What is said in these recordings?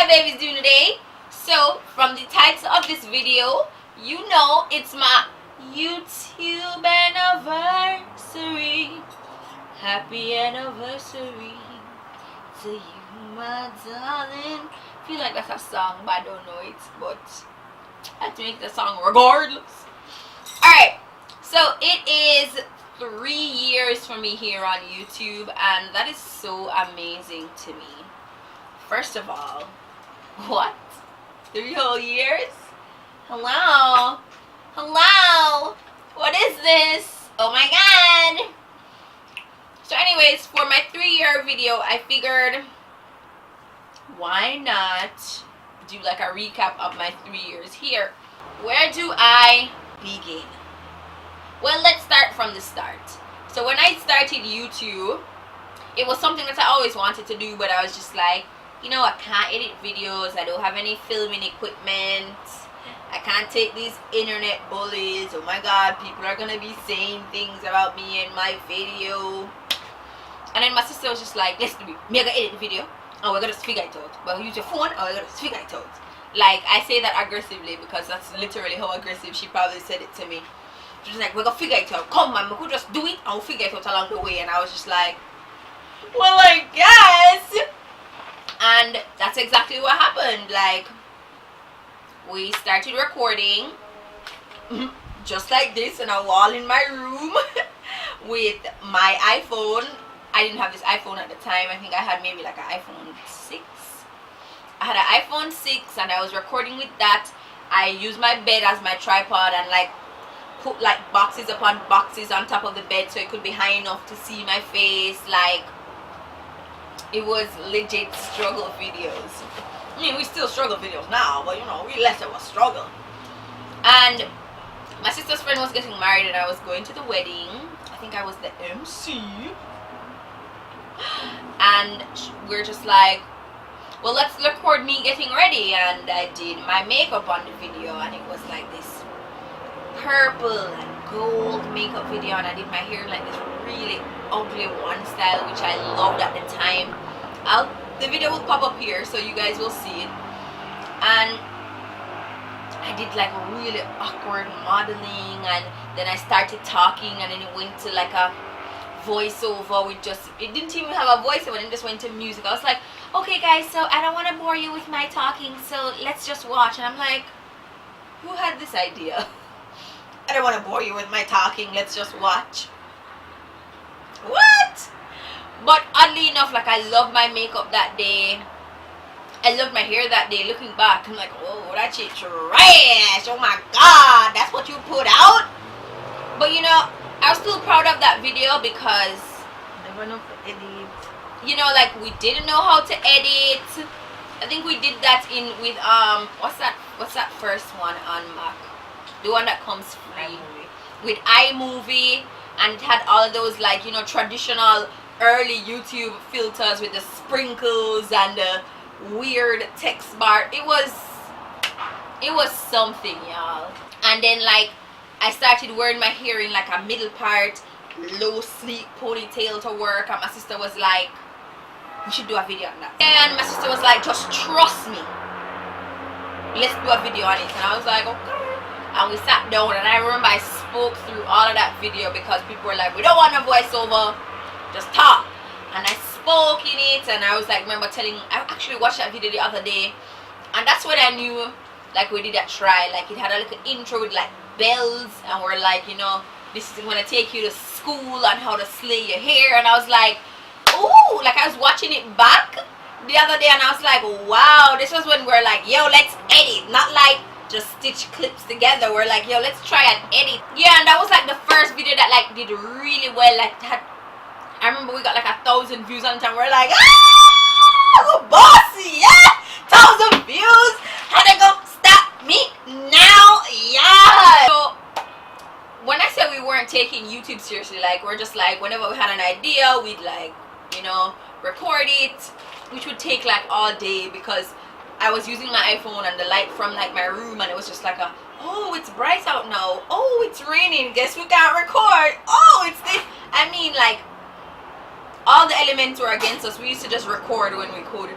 my babies doing today? So from the title of this video, you know it's my YouTube anniversary. Happy anniversary to you, my darling. I feel like that's a song, but I don't know it. But I have to make the song regardless. Alright, so it is 3 years for me here on YouTube, and that is so amazing to me. First of all, what? 3 whole years? Hello? Hello? What is this? Oh my god! So anyways, for my 3-year video, I figured why not do like a recap of my 3 years here. Where do I begin? Well, let's start from the start. So when I started YouTube, it was something that I always wanted to do, but I was just like, you know, I can't edit videos, I don't have any filming equipment, I can't take these internet bullies. Oh my god, people are gonna be saying things about me in my video. And then my sister was just like, let's do it. Me gonna edit the video and we're gonna figure it out. But use your phone and we're gonna figure it out. Like, I say that aggressively because that's literally how aggressive she probably said it to me. She was like, we're gonna figure it out. Come man, we could just do it and we'll figure it out along the way. And I was just like, well, I guess. And that's exactly what happened. Like, we started recording just like this on a wall in my room with my iPhone. I didn't have this iPhone at the time. I think I had maybe like an iPhone 6. I had an iPhone 6 and I was recording with that. I used my bed as my tripod and like put like boxes upon boxes on top of the bed so it could be high enough to see my face. Like, it was legit struggle videos. I mean, we still struggle videos now, but you know, we less of a struggle. And my sister's friend was getting married and I was going to the wedding. I think I was the MC. And we're just like, well, let's record me getting ready. And I did my makeup on the video and it was like this purple and gold makeup video, and I did my hair like this really ugly one style, which I loved at the time. The video will pop up here so you guys will see it. And I did like really awkward modeling, and then I started talking, and then it went to like a voiceover with just, it didn't even have a voiceover, and it just went to music. I was like, okay guys, so I don't want to bore you with my talking, so let's just watch. And I'm like, who had this idea? I don't want to bore you with my talking, let's just watch. What? But oddly enough, like, I loved my makeup that day. I loved my hair that day. Looking back, I'm like, oh, that shit trash. Oh my god, that's what you put out? But you know, I was still proud of that video because never know to edit. You know, like, we didn't know how to edit. I think we did that in with what's that first one on Mac? The one that comes free. With iMovie, and it had all of those, like, you know, traditional early YouTube filters with the sprinkles and the weird text bar. It was something, y'all. And then, like, I started wearing my hair in like a middle part, low sleek ponytail to work, and my sister was like, we should do a video on that. And my sister was like, just trust me, let's do a video on it. And I was like, okay. And we sat down, and I remember I spoke through all of that video because people were like, we don't want a voiceover, just talk. And I spoke in it, and I was like, I actually watched that video the other day, and that's when I knew, like, we did a try. Like, it had a little intro with like bells, and we're like, you know, this is gonna take you to school on how to slay your hair. And I was like, ooh, like, I was watching it back the other day, and I was like, wow, this was when we're like, yo, let's edit, not like just stitch clips together. We're like, yo, let's try and edit. Yeah, and that was like the first video that like did really well. Like, I remember we got like 1,000 views on time. We're like, ah, bossy, yeah, 1,000 views. How they gonna stop me now? Yeah. So when I said we weren't taking YouTube seriously, like, we're just like, whenever we had an idea, we'd like, you know, record it, which would take like all day because I was using my iPhone and the light from like my room, and it was just like a, oh, it's bright out now, oh, it's raining, guess we can't record, oh, it's this. I mean, like, all the elements were against us. We used to just record when we could.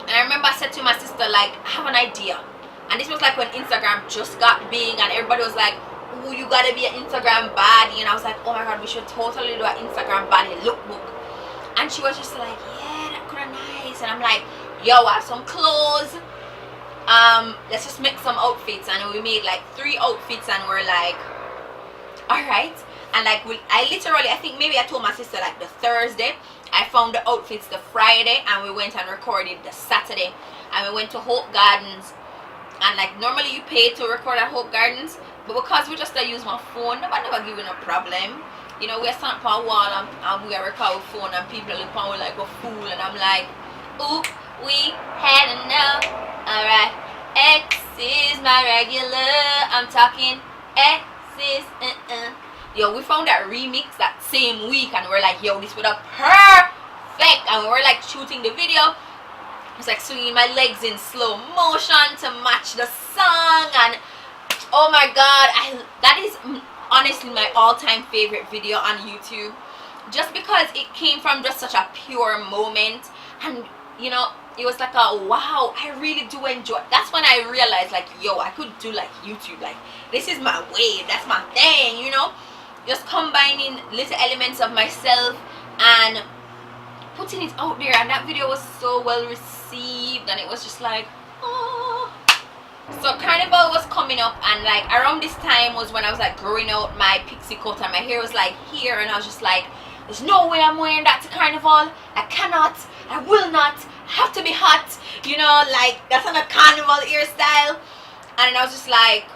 And I remember I said to my sister, like, I have an idea. And this was like when Instagram just got big and everybody was like, oh, you gotta be an Instagram baddie. And I was like, oh my god, we should totally do an Instagram baddie lookbook. And she was just like, yeah, that could be nice. And I'm like, yo, I have some clothes. Let's just make some outfits. And we made like 3 outfits and we're like, alright. And like I think maybe I told my sister like the Thursday. I found the outfits the Friday and we went and recorded the Saturday. And we went to Hope Gardens. And like normally you pay to record at Hope Gardens, but because we just use my phone, nobody never giving a problem. You know, we're standing up on a wall and we are recording with phone and people look on like a fool and I'm like, ooh, we had enough. Alright, X is my regular. I'm talking X is Yo, we found that remix that same week and we're like, yo, this would have perfect. And we were like shooting the video. It's like swinging my legs in slow motion to match the song. And oh my god, that is honestly my all-time favorite video on YouTube. Just because it came from just such a pure moment. And you know, it was like a wow, I really do enjoy. That's when I realized like, yo, I could do like YouTube. Like, this is my way. That's my thing, you know. Just combining little elements of myself and putting it out there. And that video was so well received and it was just like, oh. So Carnival was coming up and like around this time was when I was like growing out my pixie cut and my hair was like here and I was just like, there's no way I'm wearing that to Carnival. I cannot, I will not, I have to be hot, you know, like that's not a Carnival hairstyle. And I was just like,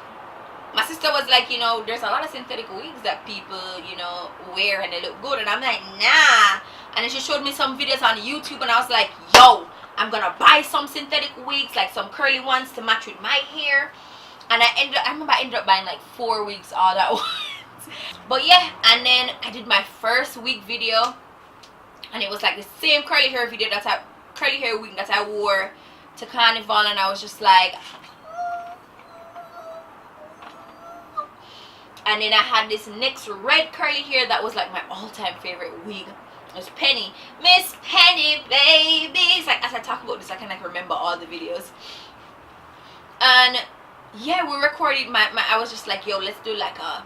my sister was like, you know, there's a lot of synthetic wigs that people, you know, wear and they look good. And I'm like, nah. And then she showed me some videos on YouTube and I was like, yo, I'm gonna buy some synthetic wigs, like some curly ones to match with my hair. And I remember I ended up buying like 4 wigs all at once. But yeah, and then I did my first wig video and it was like the same curly hair wig that I wore to Carnival. And I was just like, and then I had this next red curly hair that was like my all-time favorite wig. It was Penny. Miss Penny, baby. It's like as I talk about this, I can like remember all the videos. And yeah, we recorded I was just like, yo, let's do like a,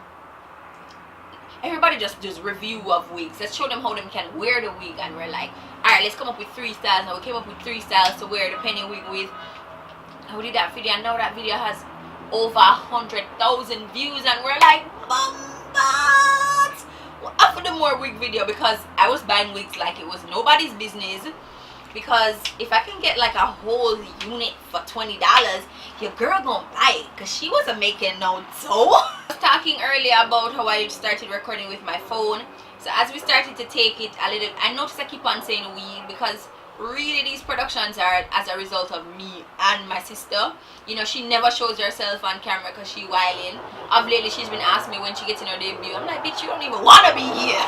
everybody just does review of wigs. Let's show them how them can wear the wig. And we're like, alright, let's come up with 3 styles. Now we came up with 3 styles to wear the Penny wig with. And we did that video and now that video has over 100,000 views and we're like, bombard. Well, after the more wig video, because I was buying wigs like it was nobody's business, because if I can get like a whole unit for $20, your girl gonna buy it because she wasn't making no dough. I was talking earlier about how I started recording with my phone. So as we started to take it a little, I noticed I keep on saying we because really these productions are as a result of me and my sister. You know, she never shows herself on camera because she wilding. Of lately she's been asking me when she gets in her debut. I'm like, bitch, you don't even want to be here.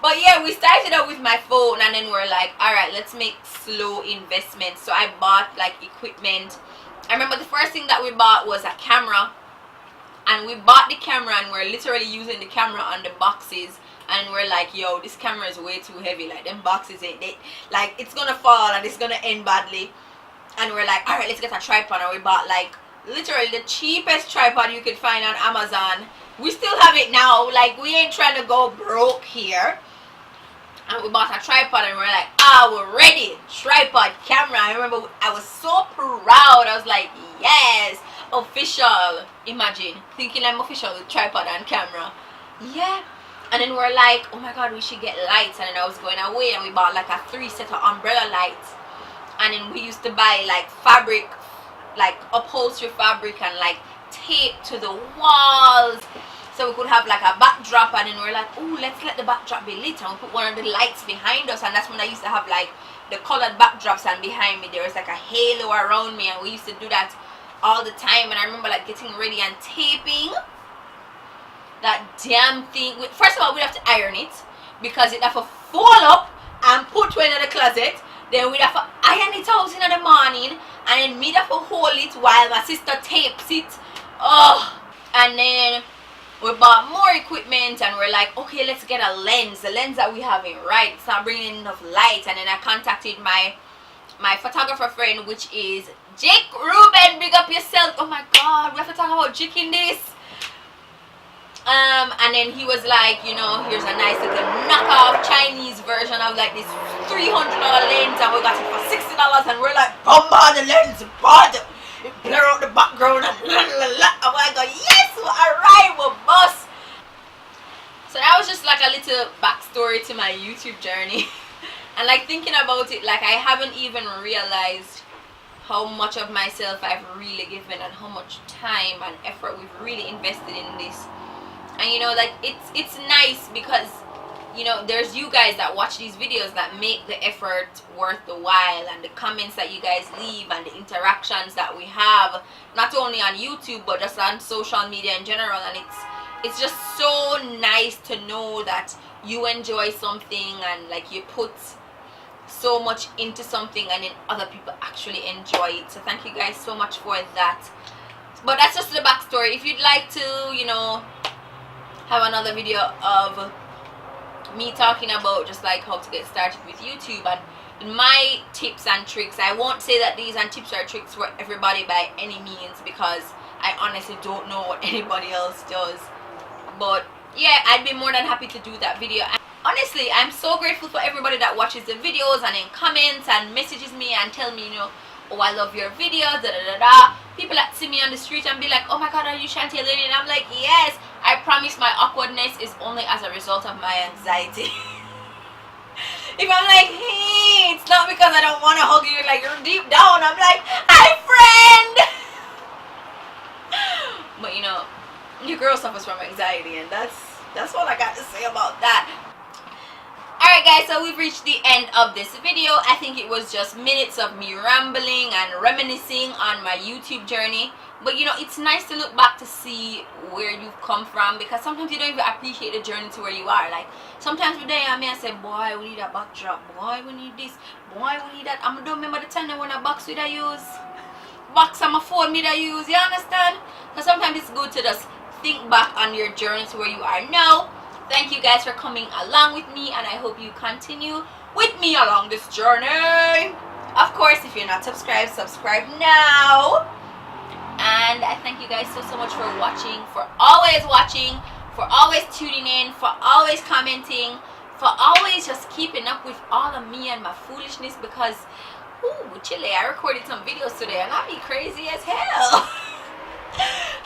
But yeah, we started out with my phone and then we're like, alright, let's make slow investments. So I bought like equipment. I remember the first thing that we bought was a camera. And we bought the camera and we're literally using the camera on the boxes. And we're like, yo, this camera is way too heavy. Like, them boxes ain't it. Like, it's gonna fall and it's gonna end badly. And we're like, alright, let's get a tripod. And we bought like literally the cheapest tripod you could find on Amazon. We still have it now. Like, we ain't trying to go broke here. And we bought a tripod and we're like, we're ready. Tripod, camera. I remember I was so proud. I was like, yes, official. Imagine thinking I'm official with tripod and camera. Yeah. And then we're like, oh my god, we should get lights. And then I was going away and we bought like a 3 set of umbrella lights. And then we used to buy like fabric, like upholstery fabric and like tape to the walls so we could have like a backdrop. And then we're like, oh, let's let the backdrop be lit, and we put one of the lights behind us. And that's when I used to have like the colored backdrops, and behind me there was like a halo around me, and we used to do that all the time. And I remember like getting ready and taping that damn thing. First of all, we'd have to iron it because it'd have to fall up and put one in the closet. Then we'd have to iron it out in the morning, and then we'd have to hold it while my sister tapes it. Oh, and then we bought more equipment, and we're like, okay, let's get a lens. The lens that we have ain't right. It's not bringing enough light. And then I contacted my photographer friend, which is Jake Ruben. Big up yourself. Oh my God, we have to talk about Jake in this. And then he was like, you know, here's a nice little knockoff Chinese version of like this $300 lens, and we got it for $60. And we're like, bomba the lens, bad. It blur out the background and la la la. And we're like, yes, alright, we're boss. So that was just like a little backstory to my YouTube journey. And like thinking about it, like I haven't even realized how much of myself I've really given and how much time and effort we've really invested in this. And you know, like it's nice because, you know, there's you guys that watch these videos that make the effort worth the while, and the comments that you guys leave and the interactions that we have, not only on YouTube but just on social media in general. And it's just so nice to know that you enjoy something and like you put so much into something and then other people actually enjoy it. So thank you guys so much for that. But that's just the backstory. If you'd like to, you know, have another video of me talking about just like how to get started with YouTube and my tips and tricks, I won't say that these are tips or tricks for everybody by any means, because I honestly don't know what anybody else does. But yeah, I'd be more than happy to do that video. And honestly, I'm so grateful for everybody that watches the videos and then comments and messages me and tell me, you know, oh, I love your videos, da da da da. People that see me on the street and be like, oh my God, are you ChantayLainey? And I'm like, yes. I promise my awkwardness is only as a result of my anxiety. If I'm like, hey, it's not because I don't want to hug you, like you're deep down. I'm like, hi friend. But you know, your girl suffers from anxiety, and that's all I got to say about that. Alright guys, so we've reached the end of this video. I think it was just minutes of me rambling and reminiscing on my YouTube journey. But you know, it's nice to look back to see where you've come from, because sometimes you don't even appreciate the journey to where you are. Like sometimes today I may say, boy, we need a backdrop, boy, we need this, boy, we need that. I don't remember the time when a box with I use, box on my phone me I use, you understand? So sometimes it's good to just think back on your journey to where you are now. Thank you guys for coming along with me, and I hope you continue with me along this journey. Of course, if you're not subscribed, subscribe now. And I thank you guys so much for watching, for always tuning in, for always commenting, for always just keeping up with all of me and my foolishness, because ooh, chile, I recorded some videos today and I'll be crazy as hell.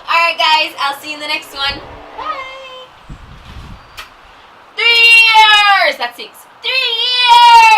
Alright guys, I'll see you in the next one. Bye. 3 years! That's 6. 3 years!